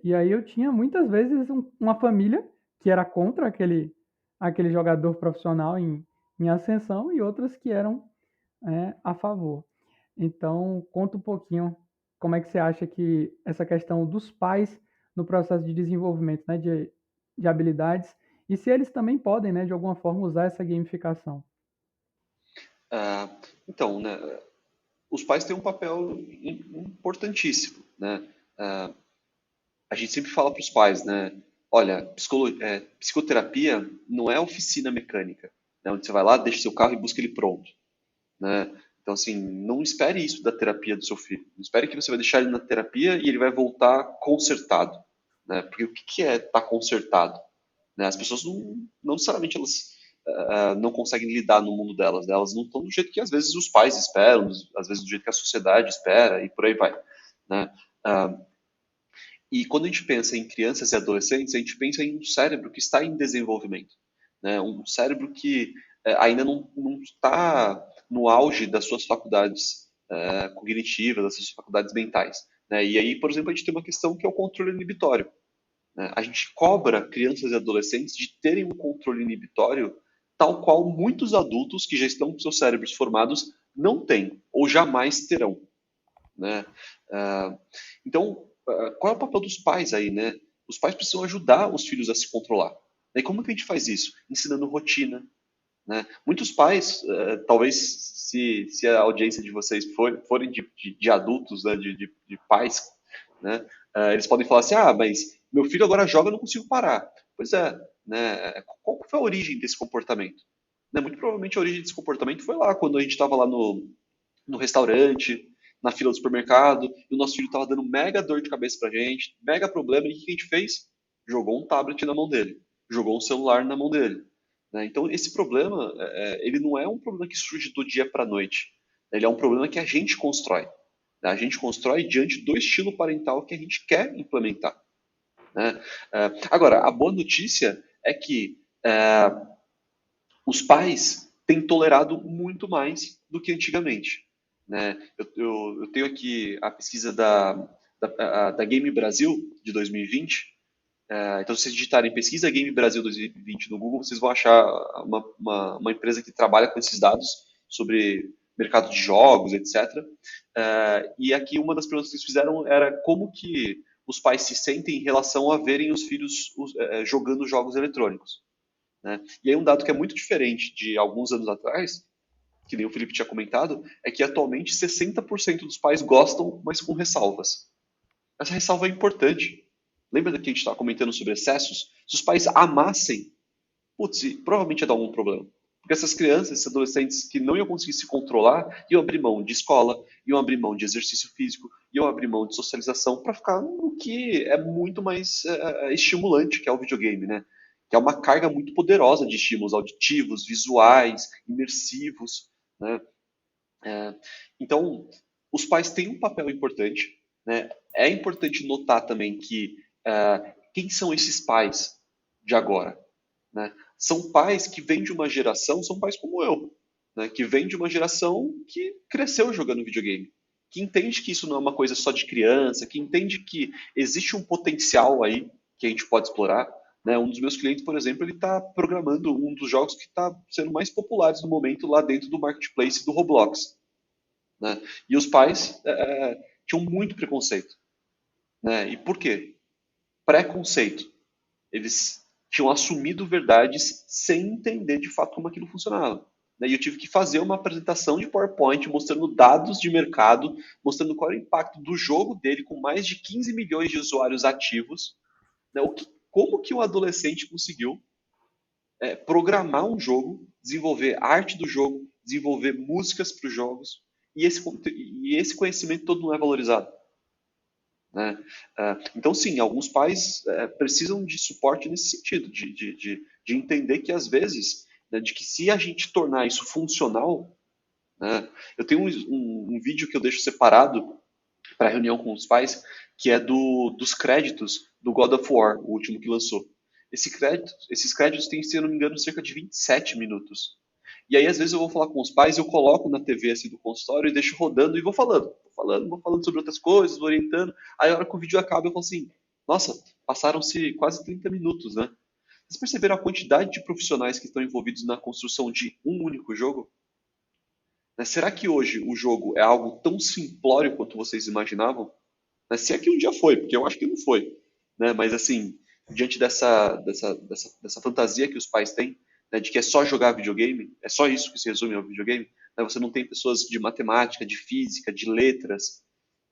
E aí eu tinha muitas vezes uma família que era contra aquele jogador profissional em ascensão e outras que eram a favor. Então, conta um pouquinho como é que você acha que essa questão dos pais no processo de desenvolvimento, né, de habilidades, e se eles também podem, né, de alguma forma, usar essa gamificação. Então, né, os pais têm um papel importantíssimo, né? A gente sempre fala para os pais, né? Olha, psicoterapia não é oficina mecânica, né, onde você vai lá, deixa seu carro e busca ele pronto, né? Então, assim, não espere isso da terapia do seu filho. Não espere que você vai deixar ele na terapia e ele vai voltar consertado, né? Porque o que é estar consertado? Né? As pessoas não necessariamente elas não conseguem lidar no mundo delas, né? Elas não estão do jeito que às vezes os pais esperam, às vezes do jeito que a sociedade espera e por aí vai, né? E quando a gente pensa em crianças e adolescentes, a gente pensa em um cérebro que está em desenvolvimento, né? Um cérebro que ainda não está no auge das suas faculdades cognitivas, das suas faculdades mentais, né? E aí, por exemplo, a gente tem uma questão que é o controle inibitório, né? A gente cobra crianças e adolescentes de terem um controle inibitório tal qual muitos adultos que já estão com seus cérebros formados não têm ou jamais terão, né? Então, qual é o papel dos pais aí, né? Os pais precisam ajudar os filhos a se controlar. E como que a gente faz isso? Ensinando rotina, né? Muitos pais, talvez se a audiência de vocês forem de adultos, né, de pais, né, eles podem falar assim, mas meu filho agora joga e eu não consigo parar. Pois é, né, qual foi a origem desse comportamento? Né, muito provavelmente a origem desse comportamento foi lá, quando a gente estava lá no restaurante, na fila do supermercado, e o nosso filho estava dando mega dor de cabeça pra gente, mega problema, e o que a gente fez? Jogou um tablet na mão dele, jogou um celular na mão dele. Né? Então, esse problema, ele não é um problema que surge do dia para a noite. Ele é um problema que a gente constrói. Né? A gente constrói diante do estilo parental que a gente quer implementar. Né? Agora, a boa notícia é que os pais têm tolerado muito mais do que antigamente. Né? Eu tenho aqui a pesquisa da Game Brasil de 2020. Então, se vocês digitarem pesquisa Game Brasil 2020 no Google, vocês vão achar uma empresa que trabalha com esses dados sobre mercado de jogos, etc. E aqui uma das perguntas que eles fizeram era como que os pais se sentem em relação a verem os filhos jogando jogos eletrônicos. Né? E aí um dado que é muito diferente de alguns anos atrás, que nem o Felipe tinha comentado, é que atualmente 60% dos pais gostam, mas com ressalvas. Essa ressalva é importante. Lembra que a gente estava comentando sobre excessos? Se os pais amassem, putz, provavelmente ia dar algum problema. Porque essas crianças, esses adolescentes que não iam conseguir se controlar, iam abrir mão de escola, iam abrir mão de exercício físico, iam abrir mão de socialização para ficar no que é muito mais estimulante, que é o videogame, né? Que é uma carga muito poderosa de estímulos auditivos, visuais, imersivos, né? Então, os pais têm um papel importante, né? É importante notar também que quem são esses pais de agora? Né? São pais que vêm de uma geração, são pais como eu, né? Que vêm de uma geração que cresceu jogando videogame, que entende que isso não é uma coisa só de criança, que entende que existe um potencial aí que a gente pode explorar. Né? Um dos meus clientes, por exemplo, ele está programando um dos jogos que está sendo mais populares no momento lá dentro do marketplace do Roblox. Né? E os pais tinham muito preconceito. Né? E por quê? Preconceito. Eles tinham assumido verdades sem entender de fato como aquilo funcionava. Né? E eu tive que fazer uma apresentação de PowerPoint mostrando dados de mercado, mostrando qual era o impacto do jogo dele com mais de 15 milhões de usuários ativos. Né? Como que um adolescente conseguiu programar um jogo, desenvolver arte do jogo, desenvolver músicas para os jogos, e esse conhecimento todo não é valorizado. Né? Então, sim, alguns pais precisam de suporte nesse sentido, de entender que, às vezes, né, de que se a gente tornar isso funcional, né, eu tenho um vídeo que eu deixo separado para reunião com os pais, que é dos créditos do God of War, o último que lançou. Esses créditos têm, se eu não me engano, cerca de 27 minutos. E aí, às vezes, eu vou falar com os pais, eu coloco na TV assim, do consultório e deixo rodando e vou falando. Vou falando sobre outras coisas, vou orientando. Aí, a hora que o vídeo acaba, eu falo assim, nossa, passaram-se quase 30 minutos, né? Vocês perceberam a quantidade de profissionais que estão envolvidos na construção de um único jogo? Né? Será que hoje o jogo é algo tão simplório quanto vocês imaginavam? Né? Se é que um dia foi, porque eu acho que não foi. Né? Mas, assim, diante dessa fantasia que os pais têm, né, de que é só jogar videogame, é só isso que se resume ao videogame, né? Você não tem pessoas de matemática, de física, de letras,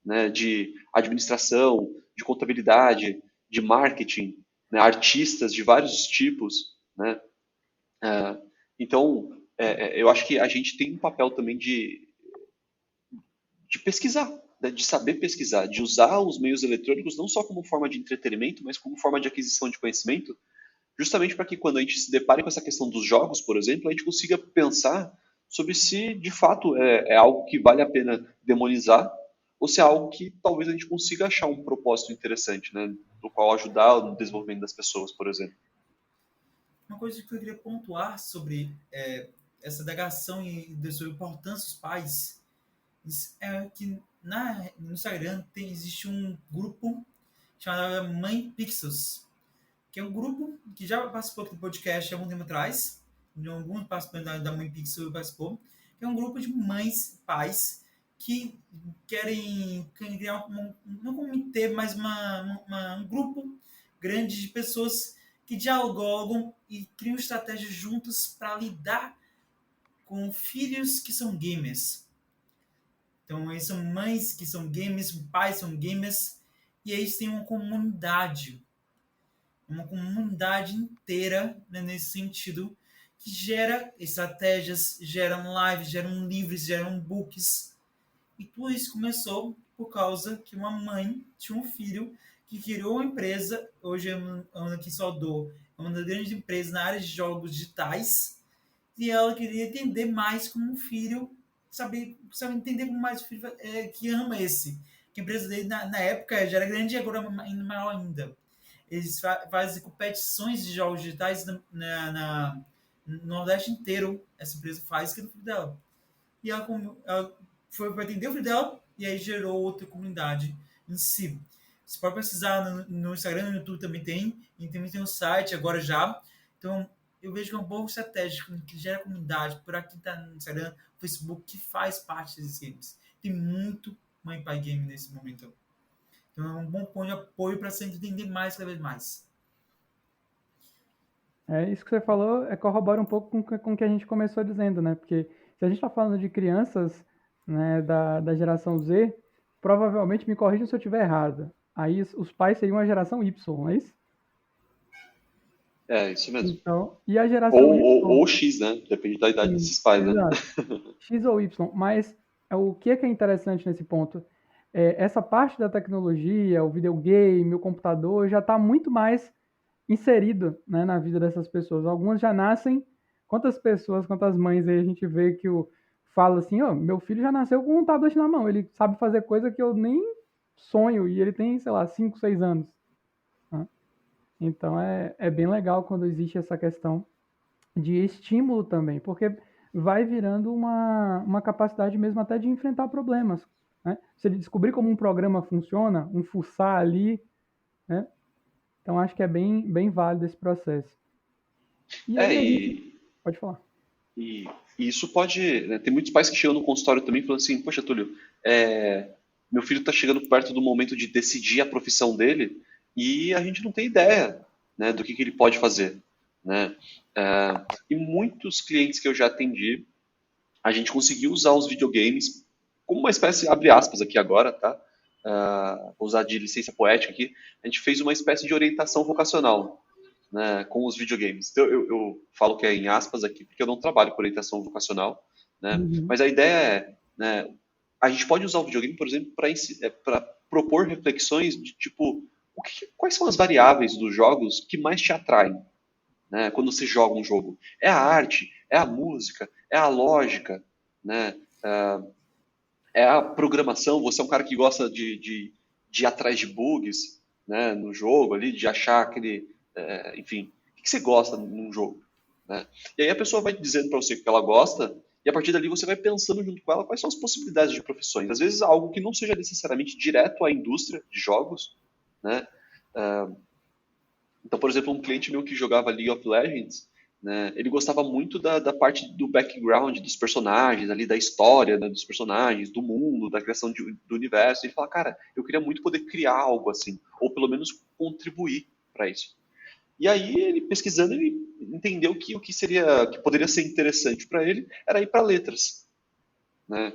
né, de administração, de contabilidade, de marketing, né, artistas de vários tipos, né? Então, eu acho que a gente tem um papel também de pesquisar, né, de saber pesquisar, de usar os meios eletrônicos não só como forma de entretenimento, mas como forma de aquisição de conhecimento, justamente para que quando a gente se depare com essa questão dos jogos, por exemplo, a gente consiga pensar sobre se de fato é algo que vale a pena demonizar ou se é algo que talvez a gente consiga achar um propósito interessante, né, do qual ajudar no desenvolvimento das pessoas, por exemplo. Uma coisa que eu queria pontuar sobre essa indagação e da sua importância dos pais é que no Instagram existe um grupo chamado Mãe Pixels, que é um grupo que já participou do podcast há algum tempo atrás, de alguns participantes da Mãe Pixel participou, que é um grupo de mães, pais, que querem criar não um comitê, mas um grupo grande de pessoas que dialogam e criam estratégias juntas para lidar com filhos que são gamers. Então, eles são mães que são gamers, pais são gamers, e eles têm uma comunidade inteira, né, nesse sentido, que gera estratégias, geram lives, geram livros, geram books. E tudo isso começou por causa que uma mãe tinha um filho que criou uma empresa, hoje é uma aqui em Salvador, é uma das grandes empresas na área de jogos digitais, e ela queria entender mais como o filho saber entender como mais o filho que ama esse. Que a empresa dele, na época, já era grande e agora ainda maior ainda. Eles fazem competições de jogos digitais no Nordeste inteiro. Essa empresa faz que é do filho dela. E ela foi para atender o filho dela e aí gerou outra comunidade em si. Você pode precisar no Instagram, no YouTube também tem. E também tem um site agora já. Então, eu vejo que é uma boa estratégia que gera comunidade para quem está no Instagram, no Facebook, que faz parte desses games. Tem muito mãe pai game nesse momento. Então, é um bom ponto de apoio para você entender mais cada vez mais. Isso que você falou corrobora um pouco com o que a gente começou dizendo, né? Porque se a gente está falando de crianças, né, da geração Z, provavelmente, me corrijam se eu estiver errado, aí os pais seriam a geração Y, não é isso? É, isso mesmo. Então, e a Ou, geração ou, Y? ou X, né? Depende da idade desses pais, né? Exato. X ou Y, mas o que é interessante nesse ponto? Essa parte da tecnologia, o videogame, o computador, já está muito mais inserido, né, na vida dessas pessoas. Algumas já nascem, quantas mães aí a gente vê que fala assim, meu filho já nasceu com um tablet na mão, ele sabe fazer coisa que eu nem sonho, e ele tem, sei lá, 5, 6 anos. Né? Então é bem legal quando existe essa questão de estímulo também, porque vai virando uma capacidade mesmo até de enfrentar problemas. Né? Se ele descobrir como um programa funciona, fuçar ali, né? Então acho que é bem válido esse processo. E É, aí a gente e, pode falar. e, e isso pode, né, tem muitos pais que chegam no consultório também falando assim, poxa, Túlio, meu filho está chegando perto do momento de decidir a profissão dele e a gente não tem ideia, né, do que ele pode fazer, né? E muitos clientes que eu já atendi, a gente conseguiu usar os videogames como uma espécie, abre aspas aqui agora, tá? Vou usar de licença poética aqui, a gente fez uma espécie de orientação vocacional, né, com os videogames. Então, eu falo que é em aspas aqui, porque eu não trabalho com orientação vocacional, né? Uhum. Mas a ideia é, né, a gente pode usar o videogame, por exemplo, para propor reflexões de tipo, quais são as variáveis dos jogos que mais te atraem, né, quando você joga um jogo? É a arte? É a música? É a lógica? Né? É a programação? Você é um cara que gosta de ir atrás de bugs, né, no jogo ali, de achar aquele, enfim, o que você gosta num jogo, né? E aí a pessoa vai dizendo para você o que ela gosta e a partir dali você vai pensando junto com ela quais são as possibilidades de profissões. Às vezes algo que não seja necessariamente direto à indústria de jogos, né? Então, por exemplo, um cliente meu que jogava League of Legends, né, ele gostava muito da parte do background dos personagens, ali da história, né, dos personagens, do mundo, da criação do universo. E ele fala, cara, eu queria muito poder criar algo assim, ou pelo menos contribuir para isso. E aí, ele pesquisando, ele entendeu que o que seria, que poderia ser interessante para ele era ir para letras, né?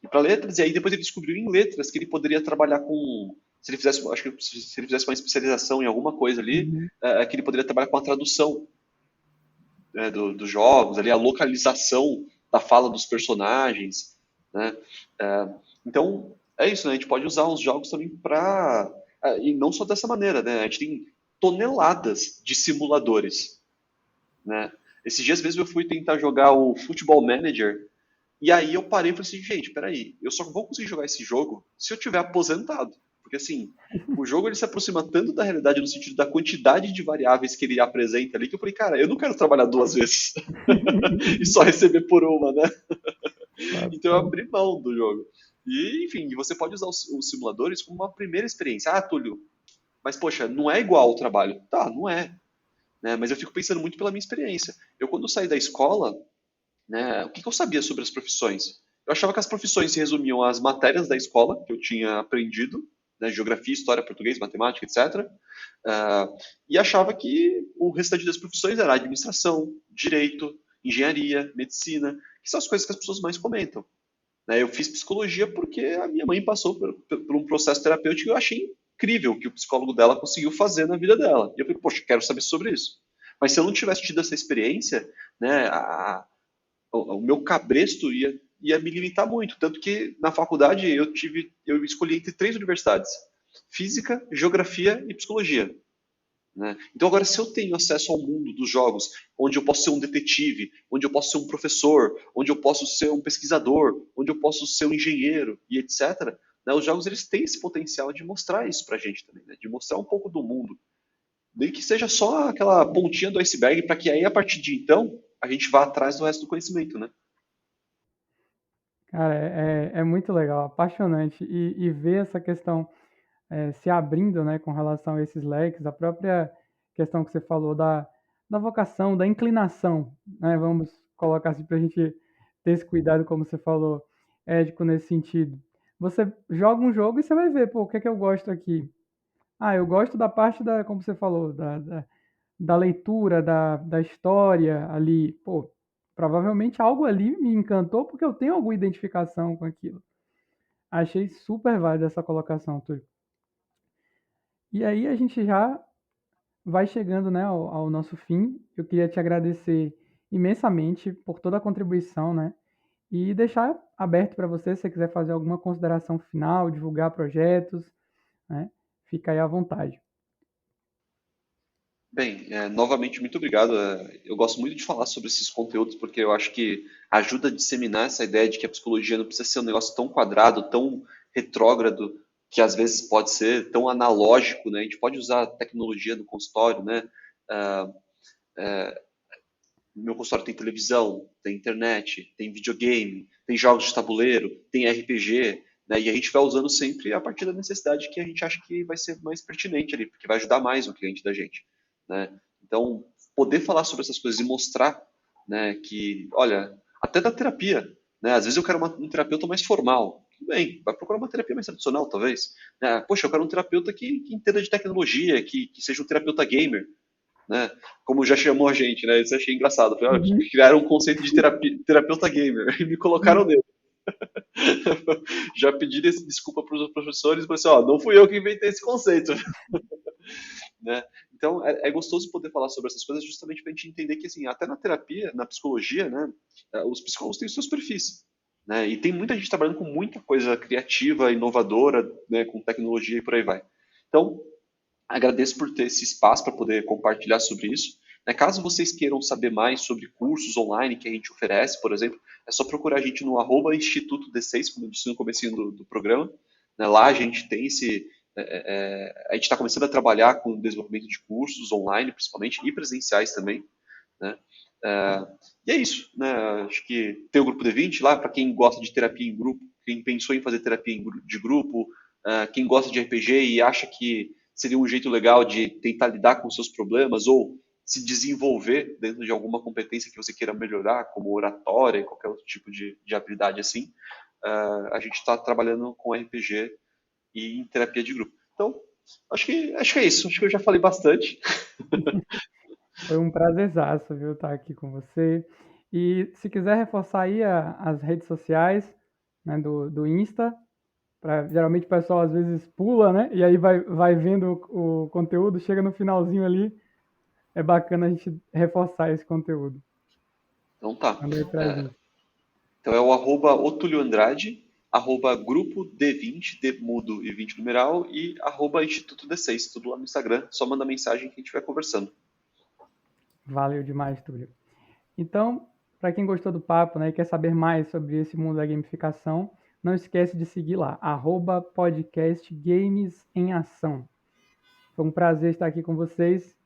Ir para letras, e aí depois ele descobriu em letras que ele poderia trabalhar com, se ele fizesse, acho que se ele fizesse uma especialização em alguma coisa ali, Uhum. que ele poderia trabalhar com a tradução, né, dos jogos, ali a localização da fala dos personagens, né? Então é isso, né? A gente pode usar os jogos também para, e não só dessa maneira, né? A gente tem toneladas de simuladores, né? Esses dias mesmo eu fui tentar jogar o Football Manager e aí eu parei e falei assim, gente, peraí, eu só vou conseguir jogar esse jogo se eu tiver aposentado. Porque assim, o jogo ele se aproxima tanto da realidade no sentido da quantidade de variáveis que ele apresenta ali, que eu falei, cara, eu não quero trabalhar duas vezes e só receber por uma, né? Claro, Então eu claro. abri mão do jogo. E, enfim, você pode usar os simuladores como uma primeira experiência. Ah, Túlio, mas poxa, não é igual ao trabalho. Tá, não é. Né? Mas eu fico pensando muito pela minha experiência. Eu, quando saí da escola, né, o que eu sabia sobre as profissões? Eu achava que as profissões se resumiam às matérias da escola que eu tinha aprendido, né, geografia, história, português, matemática, etc. E achava que o restante das profissões era administração, direito, engenharia, medicina, que são as coisas que as pessoas mais comentam. Né? Eu fiz psicologia porque a minha mãe passou por um processo terapêutico que eu achei incrível que o psicólogo dela conseguiu fazer na vida dela. E eu falei, poxa, quero saber sobre isso. Mas se eu não tivesse tido essa experiência, né, o meu cabresto ia me limitar muito. Tanto que na faculdade eu escolhi entre três universidades: física, geografia e psicologia. né? Então agora, se eu tenho acesso ao mundo dos jogos, onde eu posso ser um detetive, onde eu posso ser um professor, onde eu posso ser um pesquisador, onde eu posso ser um engenheiro e etc., né, os jogos eles têm esse potencial de mostrar isso pra gente também, né? De mostrar um pouco do mundo. Nem que seja só aquela pontinha do iceberg, para que aí, a partir de então, a gente vá atrás do resto do conhecimento, né? Cara, é muito legal, apaixonante. E ver essa questão se abrindo, né, com relação a esses leques, a própria questão que você falou da vocação, da inclinação, né, vamos colocar assim para a gente ter esse cuidado, como você falou, ético nesse sentido. Você joga um jogo e você vai ver, pô, o que é que eu gosto aqui? Ah, eu gosto da parte da, como você falou, da leitura, da história ali. Pô, provavelmente algo ali me encantou porque eu tenho alguma identificação com aquilo. Achei super válida essa colocação, Túlio. E aí a gente já vai chegando, né, ao nosso fim. Eu queria te agradecer imensamente por toda a contribuição, né? E deixar aberto para você, se você quiser fazer alguma consideração final, divulgar projetos, né? Fica aí à vontade. Bem, novamente, muito obrigado. Eu gosto muito de falar sobre esses conteúdos porque eu acho que ajuda a disseminar essa ideia de que a psicologia não precisa ser um negócio tão quadrado, tão retrógrado, que às vezes pode ser tão analógico, né? A gente pode usar tecnologia no consultório, né? Ah, no meu consultório tem televisão, tem internet, tem videogame, tem jogos de tabuleiro, tem RPG, né? E a gente vai usando sempre a partir da necessidade que a gente acha que vai ser mais pertinente ali, porque vai ajudar mais o cliente da gente, né? Então, poder falar sobre essas coisas e mostrar, né, que, olha, até da terapia, né? Às vezes eu quero um terapeuta mais formal. Tudo bem, vai procurar uma terapia mais tradicional, talvez. Né? Poxa, eu quero um terapeuta que entenda de tecnologia, que seja um terapeuta gamer, né? Como já chamou a gente, né? Isso eu achei engraçado. Falei, Uhum. criaram um conceito de terapeuta gamer e me colocaram nele. Já pedi desculpa para os professores, mas assim, ó, não fui eu que inventei esse conceito, né? Então é gostoso poder falar sobre essas coisas justamente para a gente entender que assim, até na terapia, na psicologia, né, os psicólogos têm os seus perfis, né? E tem muita gente trabalhando com muita coisa criativa, inovadora, né, com tecnologia e por aí vai. Então, agradeço por ter esse espaço para poder compartilhar sobre isso. Né, caso vocês queiram saber mais sobre cursos online que a gente oferece, por exemplo, é só procurar a gente no Instituto D6, como eu disse no começo do programa. Né, lá a gente tem a gente está começando a trabalhar com o desenvolvimento de cursos online, principalmente, e presenciais também. Né? É, e é isso. Né? Acho que tem o Grupo D20 lá, para quem gosta de terapia em grupo, quem pensou em fazer terapia de grupo, quem gosta de RPG e acha que seria um jeito legal de tentar lidar com os seus problemas ou se desenvolver dentro de alguma competência que você queira melhorar, como oratória, qualquer outro tipo de habilidade assim, a gente está trabalhando com RPG e em terapia de grupo. Então, acho que é isso. Acho que eu já falei bastante. Foi um prazerzaço, viu, estar aqui com você. E se quiser reforçar aí as redes sociais, né, do Insta, geralmente o pessoal às vezes pula, né? E aí vai vendo o conteúdo, chega no finalzinho ali, é bacana a gente reforçar esse conteúdo. Então tá. Manda aí pra gente. Então é o Otulio Andrade, grupo D20, D mudo e 20 numeral, e Instituto D6, tudo lá no Instagram. Só manda mensagem que a gente vai conversando. Valeu demais, Túlio. Então, para quem gostou do papo, né, e quer saber mais sobre esse mundo da gamificação, não esquece de seguir lá, @podcastgamesemAção. Foi um prazer estar aqui com vocês